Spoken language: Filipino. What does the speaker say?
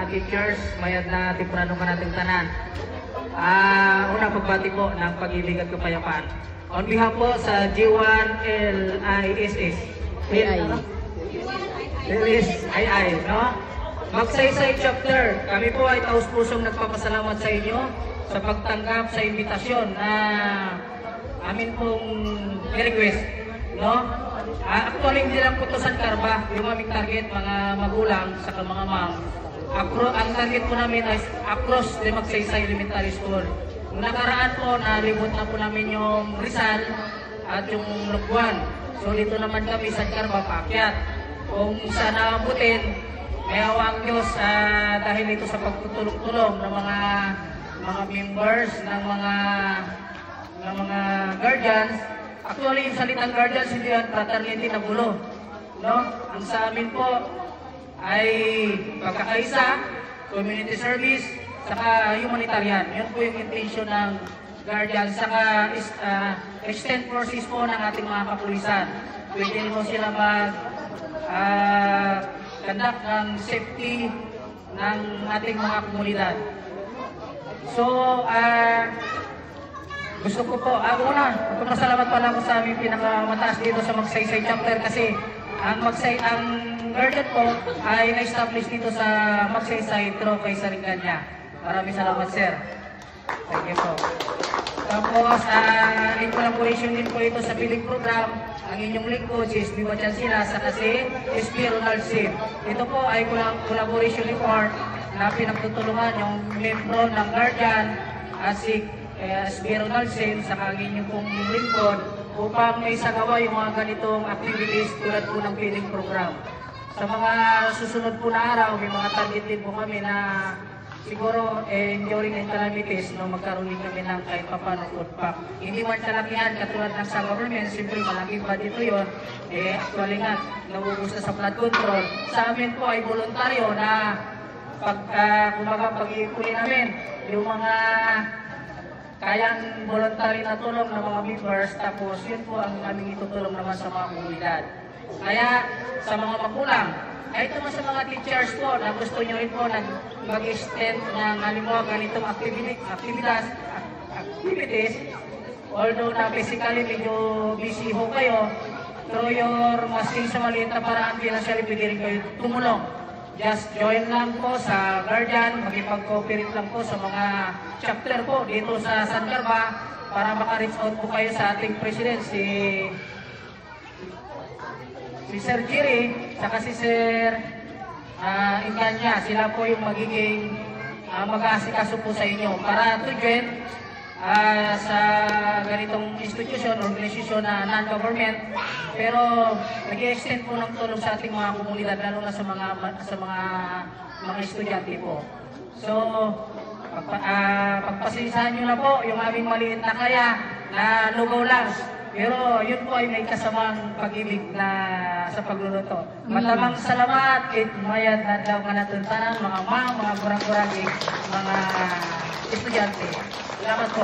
teachers, mayad na tipurano ka natin tanan. Una pagbati po ng pag-ibig at kapayapaan. On behalf po sa G1 LISS. LISSII, no? Magsaysay chapter, kami po ay taus-pusong nagpapasalamat sa inyo sa pagtanggap sa imbitasyon na amin pong request, no? Actually, hindi lang po ito San Carba, yung aming target, mga magulang, saka mga ma'am. Ang target po namin ay across the Magsaysay Elementary School. Nung nakaraan po, nalibot na po namin yung Rizal at yung Lukwan. So dito naman kami San Carba, paakyat. Kung sana abutin, may awang Diyos dahil ito sa pagtutulong-tulong ng mga members, ng mga guardians. Actually, yung salitang guardians, hindi yan fraternity na gulo. No? Ang sa amin po ay pagkakaisa, community service, saka humanitarian. Yun po yung intention ng guardians, saka extend forces po ng ating mga kapulisan. Pwede mo sila conduct ng safety ng ating mga komunidad. So, gusto ko po, una, magpapasalamat pala ako sa aming pinakamataas dito sa Magsaysay chapter kasi ang guardian po ay na-establish dito sa Magsaysay through kay Saringanya. Maraming salamat, sir. Thank you po. Tapos, in collaboration din po ito sa biling program, ang inyong lingkod, si SB Bachansila, sa kasi SB Ronald Sim. Ito po ay collaboration report na pinagtutulungan yung membro ng guardian at si SB Ronald Sim sa ang inyong pong lingkod upang may sagawa yung mga ganitong activities tulad po ng biling program. Sa mga susunod po na araw, may mga target din po kami na siguro during the calamities, no, magkaroon din kami ng kahit papano food pack. Hindi man kalakihan katulad ng sa government, siyempre malaking ba dito yun, actually nga, nauubos na sa flood control. Sa amin po ay voluntaryo na pag-iipuli namin yung mga kayang voluntary na tulong ng mga members, tapos yun po ang aming itutulong naman sa mga komunidad. Kaya sa mga magulang, ay ito sa mga teachers po na gusto nyo rin po mag-extend ng halimbawa ganitong activities, although na basically medyo busy ho kayo, through your masing sa maliit na paraan, financially pwede rin kayo tumulong. Just join lang po sa guardian, magipag-cooperate lang po sa mga chapter po dito sa San Carba para maka-reach out po kayo sa ating president, si Sir Jiri, saka si Sir Inganya. Sila po yung magiging mag-aasikaso po sa inyo para to join sa ganitong institution, organisasyon na non-government, pero nag-extend po ng tulong sa ating mga komunidad, lalo na sa mga estudyante po. So, pagpasensyahan nyo na po yung aming maliit na kaya na lugaw lang. Pero yun po ay may kasamang pag-ibig na sa pagluluto. Matamang salamat kay mayad na daw ka natuntanan, mga ma'am, mga gurang-gurang, mga estudyante. Salamat po.